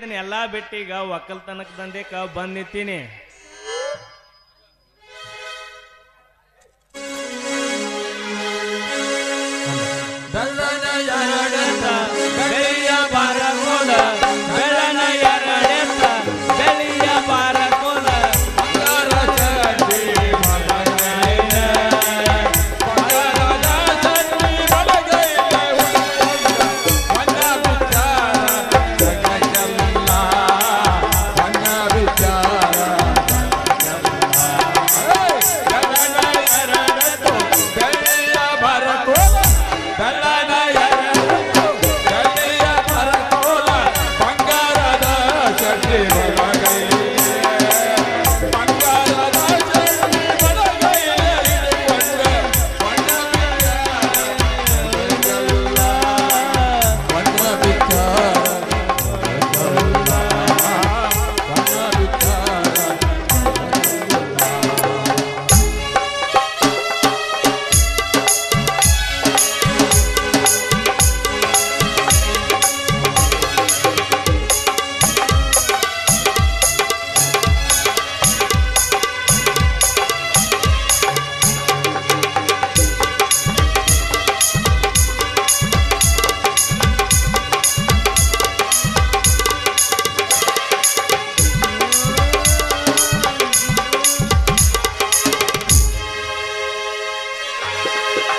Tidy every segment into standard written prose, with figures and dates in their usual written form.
ಇದನ್ನೆಲ್ಲ ಬಿಟ್ಟು ಈಗ ಒಕ್ಕಲ್ತನಕ ದಂಧೆಕ ಬಂದ್ ನಿಂತೀನಿ.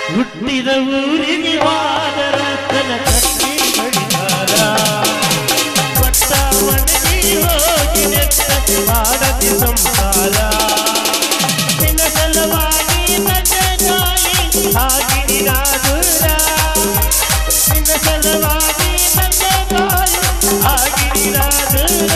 ಹುಟ್ಟಿದ ಊರಿಗೆ ವಾದರ ತನ ಕಟ್ಟಿ ಬಡಿದಾರ ಪಟ್ಟ ಮನೆಗೆ ಹೋಗಿ ನೆತ್ತ ಮಾಡತಿ ಸಂಸಾರ ನಿನ್ನ ಸಲವಾಗಿ ತಂದೆ ತಾಯಿ ಆಗಿನಿ ನಾದೂರ ನಿನ್ನ ಸಲವಾಗಿ ತಂದೆ ತಾಯಿ ಆಗಿನಿ ನಾದೂರ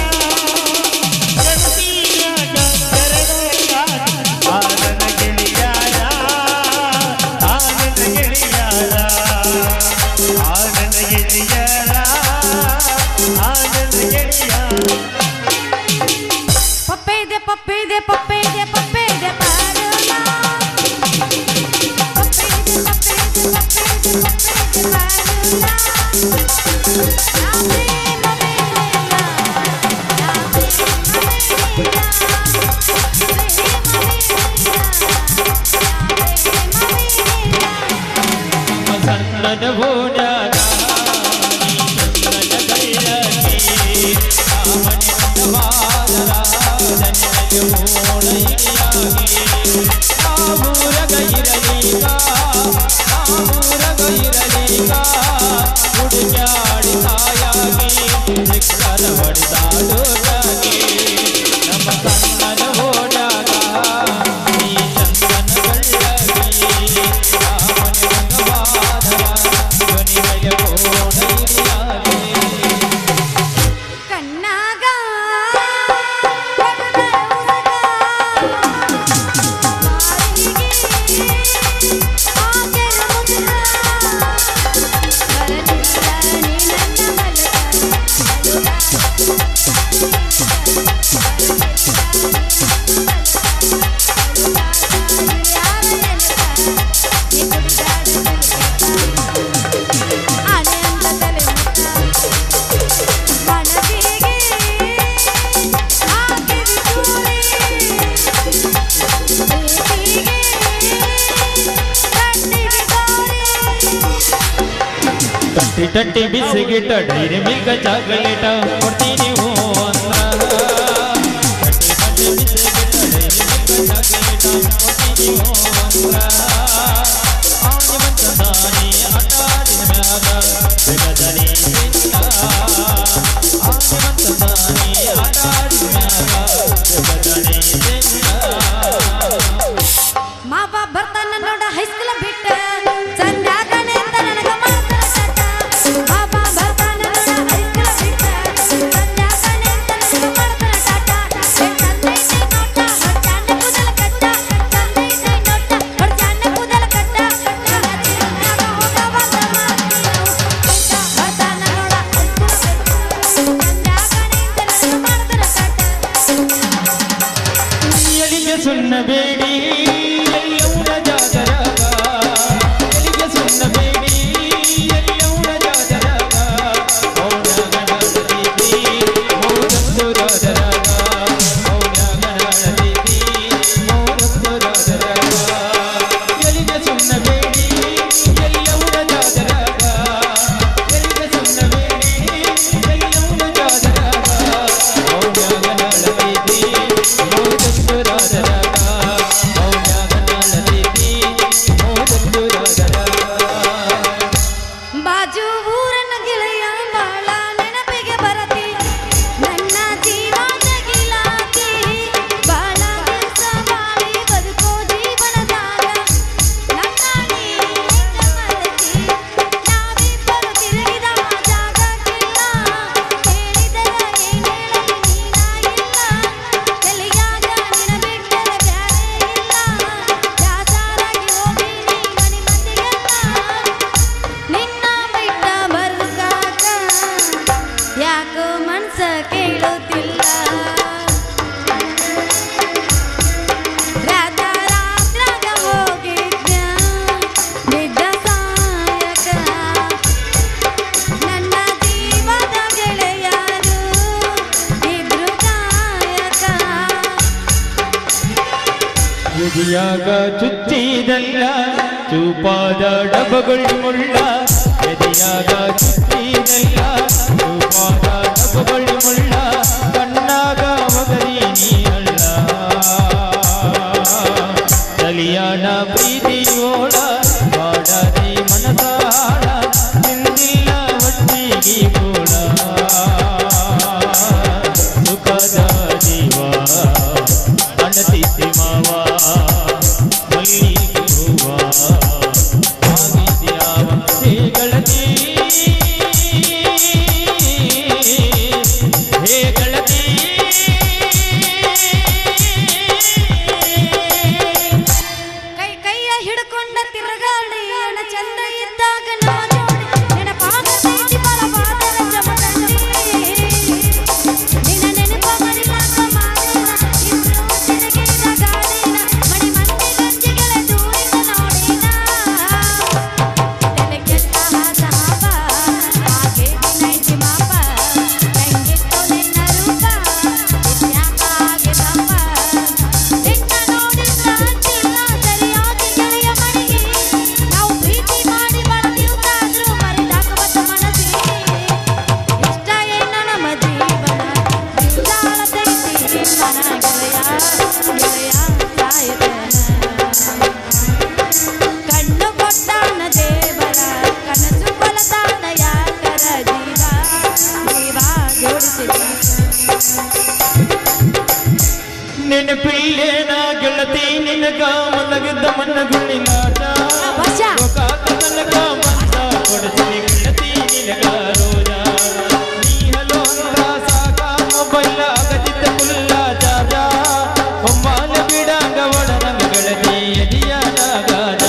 टट्टी बिस्किट डैरी मिल्क ಚಾಕ್ಲೇಟ್ ಕೊಡ್ತೀನಿ ಹೋ ಅಂದ್ರ ಟಟ್ಟಿ ಬಿಸ್ಕಿಟ್ ಡೈರಿ ಮಿಲ್ಕ್ ಚಾಕ್ಲೇಟ್ ಕೊಡ್ತೀನಿ ಹೋ ಅಂದ್ರ ಆನಿ ಮಂಚದಾನಿ ಆಟಾಡಿನ ಮ್ಯಾಗ ಬೆಗದನಿ ಸಿಂಗ ಆನಿ ಮಂಚದಾನಿ ಆಟಾಡಿನ ಮ್ಯಾಗ ಬೆಗದನಿ ಸಿಂಗ ಮಾವ ಬರ್ತಾನ ನೋಡ ಹೈಸ್ಕೂಲ್ ಬಿಟ್ಟ ಕೇಳುತ್ತಿಲ್ಲ ರಾತ್ರಾಗ ಹೋಗಿದ್ದ ನಿದ್ದ ಸಾಯಕ ನನ್ನ ಜೀವದ ಗೆಳೆಯರು ಇಬ್ರು ಕಾಯಕ ಎದೆಯಾಗ ಚುಚ್ಚಿದಲ್ಲ ಚೂಪಾದ ಡಬ್ಬಗಳು ಮುಳ್ಳ ಎದೆಯಾಗ ಚುಚ್ಚಿದಲ್ಲ ಚೂಪಾದ ಡಬ್ಬಗಳು ಮುಳ್ಳ ಕಣ್ಣಾಗ ಮಗರಿ ನೀರಲ್ಲ ಕಲಿಯಾಣ ಪ್ರೀತಿ ಓಡ ಬಾಡದಿ ಮನಸಾಳ ನಿಂದಿಲ್ಲ ಒಟ್ಟಿಗೆ ಕೂಡ ಸುಖದ ಜೀವ ಅಣತಿಸಿ ಮಾವ ಮಲ್ಲಿಗೆ ಹೂವ ಆಗಿದ್ಯಾವಂತೆ ಗೆಳತಿ ಹೇ ಗೆಳತಿ ಕೈಯ ಹಿಡ್ಕೊಂಡ ತಿರುಗಾಡಿ ಅಣ ಚಂದ ಇದ್ದಾಗ ನಾ ಜೋಡಿ ನೆನಪಾಗತೈತಿ ಬಲವಾದರ ಜಮದಂಡಿ ನಿನ್ನ ನೆನಪ ಮರಿಲಾಕ ಮಾರಿನ ಇಬ್ರು ತಿರುಗಿದ ಗಾಡಿನ ಮಣಿ ಮಂದಿ ಗಂಜಿಗಳ ದೂರಿಂದ ನೋಡಿನ ತಲೆ ಕೆಟ್ಟ ಹಾಪ ಹಾಗೆ ನೈತಿ ಮಾಪ ಹೆಂಗಿತ್ತು ನಿನ್ನ ರೂಪ ಇದ್ಯಾಕ ಹಾಗೆ ತಪ್ಪ ನಿನ್ನ ನೋಡಿದ್ರ ಅಂತಿಲ್ಲ ಸರಿಯಾಗಿ ಗೆಳೆಯ ಮನೆಗೆ ನಾವು ಪ್ರೀತಿ ಮಾಡಿ ಬಳದಿದ್ದಾದ್ರೂ ಮರಿದಾಕವತ್ತ ಮನಸ್ಸಿಗೆ ಇಷ್ಟ ಏನ ನಮ್ಮ ಜೀವನ ಇಷ್ಟಾಳ ತೆಗಿಸಿ ಮನ ಗೆಳೆಯ ಗೆಳೆಯ ಸಾಯತನ ಕಣ್ಣು ಕೊಟ್ಟಾನ ದೇವರ ಕನಸು ಕೊಲತಾನ ಯಾಕರ ಜೀವ ಜೋಡಿಸಿದ ನೆನಪಿಲ್ಲೇನ ಗೆಳತಿ ನಿನಗ ಮಲಗಿದ್ದ ಮನಗುಳಿಲಾಟ ವರ್ಷ ತನಕ ಮಂದ ಕೊಡ್ತೀನಿ ಗೆಳತಿ ನಿನಗ ರೋಜ ನೀ ಹಲೋ ಅಂದ್ರ ಸಾಕ ಮೊಬೈಲ್ ಆಗದಿದ್ದ ಕುಲ್ಲ ಜಾಜ ಒಮ್ಮಾಲ ಬಿಡಂಗ ಒಡರಂಗ ಗೆಳತಿ ಎದಿಯಾದ ಗಾಜ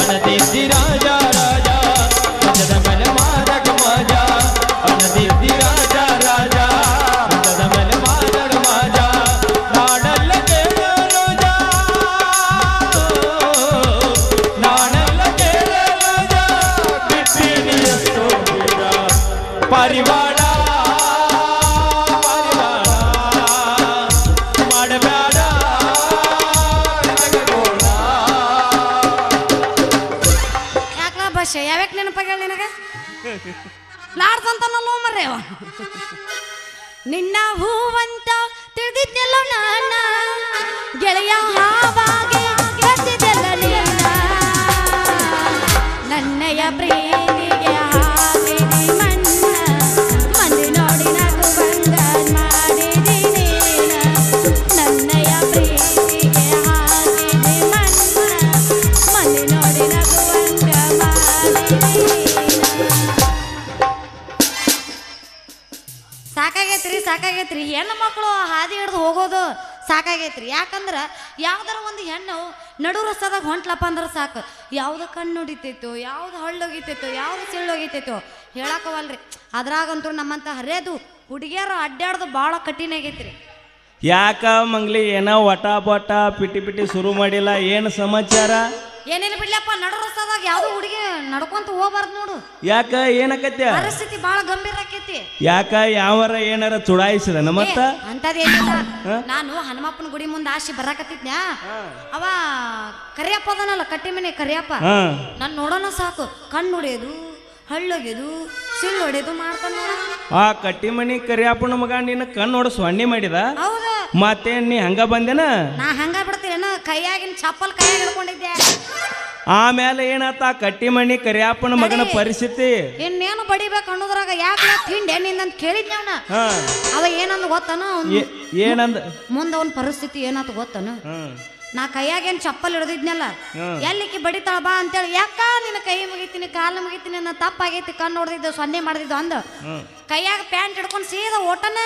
ಅಣದಿದ್ದಿ ರಾಜ ರಾಜ ಮಜದ ಮೇಲೆ ಮಾದಕ ಮಾಜ ಅಣದಿದ್ದಿ ರಾಜ ರಾಜ ಮಜದ ಮೇಲೆ ಮಾದಕ ಮಾಜ ನಾಡಲ್ಲ ಕೇಳ ರೋಜ ನಾಡಲ್ಲ ಕೇಳ ರೋಜ ಬಿಟ್ಟಿನಿ ಎಷ್ಟೋ ಬೇಡ ಪರಿವಾಳ ಪರಿವಾಳ ಮಾಡಬೇಡ ಜಗಗೋಳ ಯಾಕಲ ಬಸ್ ಯಾವ್ಯಾಕ ನೆನಪಾಗ್ಯಾಳ ನಿನಗ ಲಾಡ್ಸಂತ ಮರ್ರೇವ ನಿನ್ನ ಹೂವಂತ ತಿಳಿದಿದ್ದೆಲ್ಲ ನಾನ ಗೆಳೆಯ ಹಾವಾಗೆ ಕಟ್ಟಿದೆಲ್ಲ ನೀನ ನನ್ನಯ ಪ್ರೀತಿಗೆ ಹಾಕಿದಿ ಮಣ್ಣ ಮಂದಿ ನೋಡಿ ನಗುವಂಗ ಮಾಡಿದಿ ನೀನ ನನ್ನಯ ಪ್ರೀತಿಗೆ ಹಾಕಿದಿ ಮಣ್ಣ ಮಂದಿ ನೋಡಿ ನಗುವಂಗ ಮಾಡಿದಿ ಸಾಕಾಗೈತ್ರಿ ಹೆಣ್ಣು ಮಕ್ಕಳು ಹಾದಿ ಹಿಡ್ದು ಹೋಗೋದು ಸಾಕಾಗೈತ್ರಿ. ಯಾಕಂದ್ರೆ ಯಾವ್ದಾರ ಒಂದು ಹೆಣ್ಣು ನಡು ರಸ್ತಾದಾಗ ಹೊಂಟ್ಲಪ್ಪ ಅಂದ್ರೆ ಸಾಕು, ಯಾವ್ದು ಕಣ್ಣು ಹೊಡಿತೈತೋ, ಯಾವ್ದು ಹಳ್ಳೋಗಿತೈತೋ, ಯಾವ್ದು ಸಿಳ್ಳೋಗಿತೈತೋ ಹೇಳಕ್ಕವಲ್ರಿ. ಅದ್ರಾಗಂತೂ ನಮ್ಮಂತ ಹರಿಯೋದು ಹುಡುಗಿಯರು ಅಡ್ಡಾಡ್ದು ಭಾಳ ಕಠಿಣ ಆಗೈತ್ರಿ. ಯಾಕ ಮಂಗ್ಲಿ ಏನೋ ವಟ ಬಟ ಪಿಟಿ ಪಿಟಿ ಶುರು ಮಾಡಿಲ್ಲ, ಏನು ಸಮಾಚಾರ? ಏನೇನು ಬಿಡ್ಲಪ್ಪ, ನಡು ರಸ್ತಾದಾಗ ಯಾವ್ದು ಹುಡುಗಿ ನಡ್ಕೊಂತ ಹೋಗ್ಬಾರ್ದು ನೋಡು. ಯಾಕ ಏನಕತ್ಯ? ಪರಿಸ್ಥಿತಿ ಭಾಳ ಗಂಭೀರ ಆಕೈತಿ. ಯಾಕ ಯಾವಾರ ಏನಾರ ಚುಡಾಯಿಸಿದ ಮತ್ತ? ಅಂತದೇನಿಲ್ಲ. ನಾನು ಹನುಮಪ್ಪನ ಗುಡಿ ಮುಂದೆ ಆಶಿ ಬರಾಕತ್ತಿದ್ನ್ಯಾ, ಅವ ಕರಿಯಪ್ಪ ಅದನಲ್ಲ ಕಟ್ಟಿ ಮನೆ ಕರಿಯಪ್ಪ, ನಾನು ನೋಡೋಣ ಸಾಕು ಕಣ್ಣು ಹೊಡೆಯೋದು, ಹಳ್ಳೊಗೆದು, ಸಿಳ್ಳು ಹೊಡೆಯೋದು ಮಾಡ್ತಾನ. ಆ ಕಟ್ಟಿ ಮನಿ ಕರಿಯಪ್ಪನ ಮಗ ನಿನ್ನ ಕಣ್ಣು ಹೊಡ ಸೊನ್ನೆ ಮಾಡಿದ? ಹೌದು. ಮತ್ತೆ ನೀ ಹಂಗ ಬಂದೇನ? ನಾ ಹಂಗ ಬಿಡ್ತೀನ, ಕೈಯಾಗಿನ ಚಪ್ಪಲ್ ಕೈಯಾಗ ಹಿಡ್ಕೊಂಡಿದ್ದೆ. ಆಮೇಲೆ ಏನಾತ ಕಟ್ಟಿ ಮನಿ ಕರಿಯಪ್ಪನ ಮಗನ ಪರಿಸ್ಥಿತಿ? ಇನ್ನೇನು ಬಡಿಬೇಕು ಅನ್ನೋದ್ರಾಗ ಯಾಕೆ ತಿಂಡೆ ನಿಂದಂತ ಕೇಳಿದ್ನ ಅವನ. ಅವ ಏನಂದ ಗೊತ್ತನು? ಏನಂದ? ಮುಂದ ಅವನ ಪರಿಸ್ಥಿತಿ ಏನಾತ ಗೊತ್ತನು? ನಾ ಕೈಯಾಗೇನು ಚಪ್ಪಲ್ ಹಿಡ್ದಿದ್ನಲ್ಲ, ಎಲ್ಲಿಕ್ಕೆ ಬಡಿತಾಳ ಬಾ ಅಂತೇಳಿ, ಯಾಕ ನಿನ್ನ ಕೈ ಮುಗಿತೀನಿ ಕಾಲು ಮುಗಿತೀನಿ ನನ್ನ ತಪ್ಪಾಗೈತಿ, ಕಣ್ಣು ಹೊಡೆದಿದ್ದು ಸೊನ್ನೆ ಮಾಡಿದ್ದು ಅಂದ ಕೈಯಾಗ ಪ್ಯಾಂಟ್ ಹಿಡ್ಕೊಂಡು ಸೀದಾ ಓಟನ.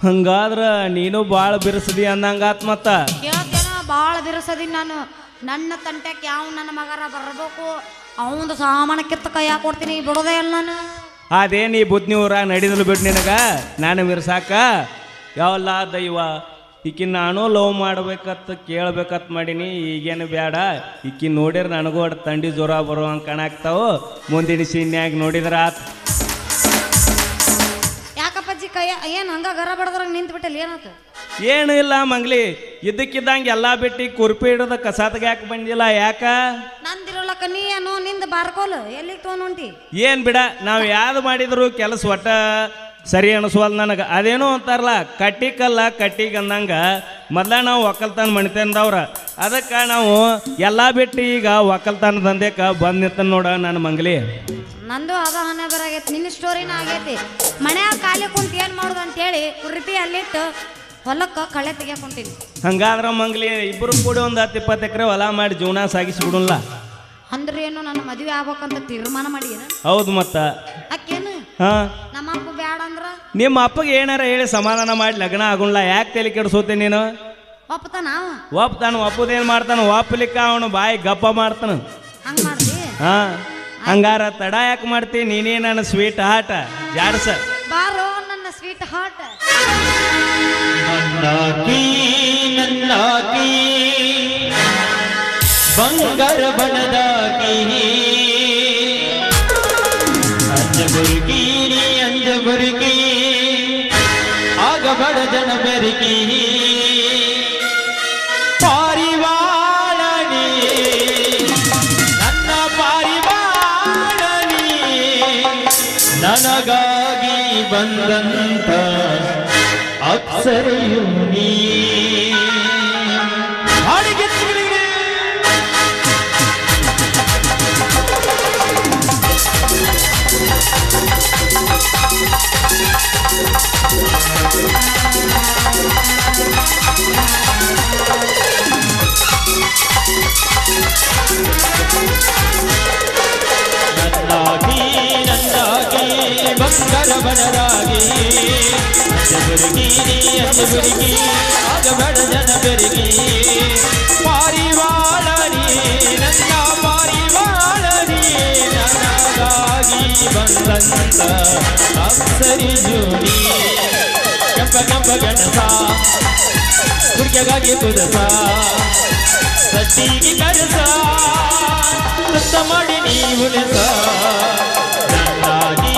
ಹಂಗಾದ್ರ ನೀನು ಬಾಳ ಬಿರ್ಸದಿ ಅಂದಂಗಾತ್. ಮತ್ತ ಕೇಳ್ತೇನ, ಭಾಳ ಬಿರ್ಸದಿನ್ ನಾನು. ನನ್ನ ತಂಟೆಕ್ ಯಾವ ನನ್ನ ಮಗರ ಬರಬೇಕು, ಅವಂದು ಸಾಮಾನಕ್ಕಿತ್ತ ಕೈಯಾಗ ಕೊಡ್ತೀನಿ, ಬಿಡೋದೇ ಅಲ್ಲ ನಾನು. ಅದೇನು ಈ ಬುದ್ನಿ ಊರಾಗ ನಡಿದ್ರು ಬಿಟ್ಟು ನಿನಗ ನಾನು ಮಿರ್ಸಾಕ ಯಾವಲ್ಲ ದೈವ ಈಕಿ ನಾನು ಲವ್ ಮಾಡ್ಬೇಕತ್ತ ಕೇಳ್ಬೇಕತ್ ಮಾಡೀನಿ ಈಗೇನು ಬೇಡ ಈಕಿ ನೋಡಿದ್ರೆ ನನಗೂ ಅಡ್ ತಂಡಿ ಜ್ವರ ಬರೋ ಹಂಗೆ ಕಾಣಾಕ್ತಾವು ಮುಂದಿನ ಸೀನ್ಯಾಗ ನೋಡಿದ್ರ ಆತ್ ಯಾಕಪ್ಪಜ್ಜಿ ಕೈ ಏನು ಹಂಗ ಗರ ಬಡದ್ರಾಗ ನಿಂತು ಬಿಟ್ಟಲ್ಲ ಏನಾಯ್ತು? ಏನು ಇಲ್ಲ ಮಂಗ್ಲಿ ಇದ್ದಕ್ಕಿದ್ದಂಗೆ ಎಲ್ಲ ಬಿಟ್ಟು ಕುರ್ಪಿ ಹಿಡಿದ ಕಸಾತ್ಗೆ ಯಾಕೆ ಬಂದಿಲ್ಲ ಯಾಕ ನಂದಿರೋಲಕ್ಕ ನೀ ಏನು ನಿಂದ ಬಾರ್ಕೋಲು ಎಲ್ಲಿಗೆ ತೊಗೊಂಡು ಹೊಂಟಿ? ಏನು ಬಿಡ ನಾವು ಯಾವ್ದು ಮಾಡಿದ್ರು ಕೆಲಸ ಒಟ್ಟ ಸರಿ ಅನಿಸ್ವಲ್ ನನಗೆ ಅದೇನೋ ಅಂತಾರಲ್ಲ ಕಟ್ಟಿಗಲ್ಲ ಕಟ್ಟಿಗೆ ಅಂದಂಗೆ ಮೊದಲ ನಾವು ಒಕ್ಕಲ್ತನ ಮಣಿತಂದವ್ರ ಅದಕ್ಕೆ ನಾವು ಎಲ್ಲ ಬಿಟ್ಟು ಈಗ ಒಕ್ಕಲ್ತನ ದಂಧೆಗೆ ಬಂದು ನಿಂತ ನೋಡ ನನ್ನ ಮಂಗ್ಲಿ. ನಂದು ಅದ ಹಣೆ ಬರಾಗೈತಿ, ನಿನ್ನ ಸ್ಟೋರಿನ ಆಗೈತಿ. ಮನ್ಯಾಗ ಖಾಲಿ ಕುಂತು ಏನು ಮಾಡೋದು ಅಂತೇಳಿ ಕುರ್ಪಿ ಅಲ್ಲಿಟ್ಟು ಹೊಲಕ್ಕೆ ಕಳೆ ತೆಗಿಯಾಕೊಂತೀನಿ. ಹಂಗಾದ್ರೆ ಮಂಗ್ಲಿ ಇಬ್ಬರು ಕೂಡಿ ಒಂದು 10-20 ಎಕರೆ ಹೊಲ ಮಾಡಿ ಜೀವನ ಸಾಗಿಸ್ಬಿಡಲ್ಲ ಅಂದ್ರೆ ಏನು ನನ್ನ ಮದುವೆ ಆಗ್ಬೇಕಂತ ತೀರ್ಮಾನ ಮಾಡಿ ಹೌದು ಮತ್ತ ಅಕ್ಕೇನು ಹಾಂ ನಮ್ಮ ಅಪ್ಪ ಬ್ಯಾಡ ಅಂದ್ರ ನಿಮ್ಮ ಅಪ್ಪಗೆ ಏನಾರ ಹೇಳಿ ಸಮಾಧಾನ ಮಾಡಿ ಲಗ್ನ ಆಗುಲ್ಲ ಯಾಕೆ ತಲೆ ಕೆಡಿಸೋತಿ ನೀನು? ಒಪ್ಪತಾನ ಒಪ್ತಾನ ಒಪ್ಪದೇನು ಮಾಡ್ತಾನ ಒಪ್ಪಲಿಕ್ಕ ಅವನು ಬಾಯಿ ಗಪ್ಪ ಮಾಡ್ತಾನ. ಹಂಗೆ ಮಾಡ್ತಿ? ಹಾಂ ಹಂಗಾರ ತಡ ಯಾಕೆ ಮಾಡ್ತಿ ನೀನೇ ನನ್ನ ಸ್ವೀಟ್ ಹಾಟ ಜಾಡ್ಸ ಬಾರೋ ನನ್ನ ಸ್ವೀಟ್ ಹಾರ್ಟ್. ನನ್ನಾಕಿ ಬಂಗಾರ ಬಣದಾಕಿ ಅಂಜಬುರ್ಗಿ ನೀ ಅಂಜಬುರ್ಗಿ ಆಗ ಬಡ ಜನ ಬೆರಗಿ ಪಾರಿವಾಳನಿ ನನ್ನ ಪಾರಿವಾಳನಿ ನನಗಾಗಿ ಬಂದಂತ ಅಪ್ಸರೆಯು ನೀ ಹಾಡಿಗೆ ನನ್ನಾಗಿ ಬಂಗಾರ ಬಣರಾಗಿ ಅಂಜಬುರ್ಗಿ ನೀ ಅಂಜಬುರ್ಗಿ ಆಗ ಬಡ ಜನ ಬೆರಗಿ ಪಾರಿವಾಳನಿ ನನ್ನ ಪಾರಿವಾಳನಿ ನನಗಾಗಿ ಬಂದಂತ ಅಪ್ಸರಿ ಜೋಡಿ ಕೆಂಪ ಕೆಂಪ ಗಣಸ ಹುಡುಗಿಗಾಗಿ ಕುದಸ ಸದ್ದಿಗೆ ಕರಸ ಸುತ್ತ ಮಾಡಿ ನೀವು ನನ್ನಾಗಿ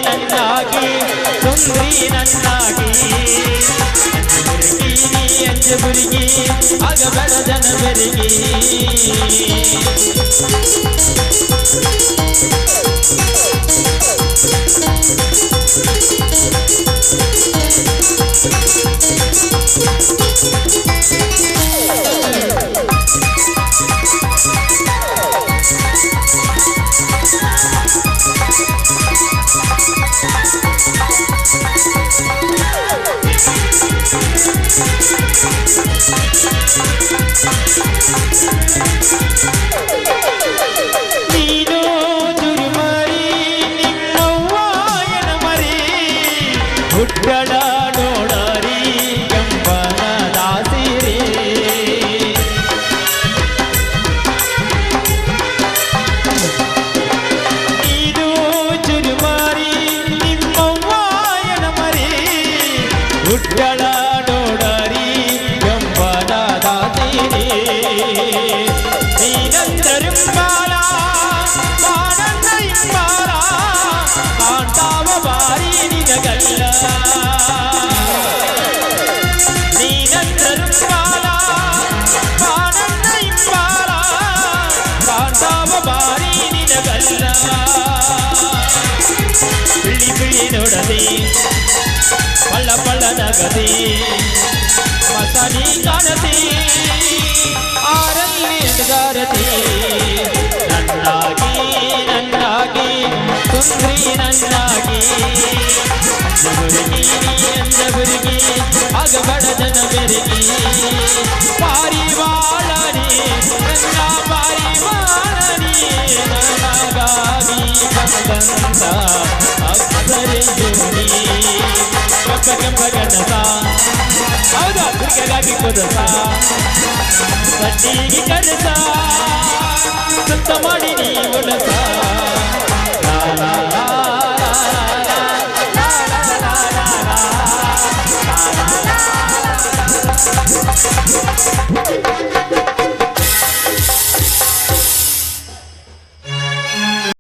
ನನ್ನಾಗಿ ಸುಂದ್ರಿ ನನ್ನಾಗಿ ಅಂಜಬುರ್ಗಿ ನೀ ಅಂಜಬುರ್ಗಿ ಆಗ ಬಡ ಜನ ಬೆರಗಿ ನೀನು ಚುರುಮರಿ ನಿನ್ನವ್ವ ಎನ ಮರಿ ಹುಟ್ಟಳ ನೋಡರಿ ಕೆಂಪನ ದಾಸಿರಿ ನೀನು ಚುರುಮರಿ ನಿಮ್ಮವ್ವ ಎನ ಮರಿ ಹುಟ್ಟಳ ನೋಡರಿ ಕೆಂಪನ ದಾಸಿರಿ ನೀನಂದರಿಂಬಾಲ ಬಾಣನ್ನ ಇಂಬಾಲ ಕಾಂತಾವ ಬಾರಿ ನಿನಗಲ್ಲ ನೀನಂದರಿಂಬಾಲ ಬಾಣನ್ನ ಇಂಬಾಲ ಕಾಂತಾವ ಬಾರಿ ನಿನಗಲ್ಲ ಬಿಳಿ ಬಿಳಿ ನೋಡದೆ ಪಳ್ಳ ಪಳ್ಳ ನಗದೆ ಮಸನಿ ಕಾಣದೆ ಆರಲ್ಲಿ ಎಡಗಾರತಿ ನನ್ನಾಗಿ ನನ್ನಾಗಿ ಸುಂದ್ರಿ ನನ್ನಾಗಿ ಅಂಜಬುರ್ಗಿ ನೀ ಅಂಜಬುರ್ಗಿ ಆಗ ಬಡ ಜನ ಬೆರಗಿ ಪಾರಿವಾಳನಿ ನನ್ನ ಪಾರಿವಾಳನಿ ನನಗಾಗಿ ಬಂದಂತ ಅಪ್ಸರೆ ಜೋಡಿ ಕೆಂಪ ಕೆಂಪ ಗಣಸ ಹೌದಾ ಹುಡುಗಿಗಾಗಿ ಕುದಸ ಸಡ್ಡಿಗೆ ಕನಸ ಸುತ್ತ ಮಾಡಿ ನೀವು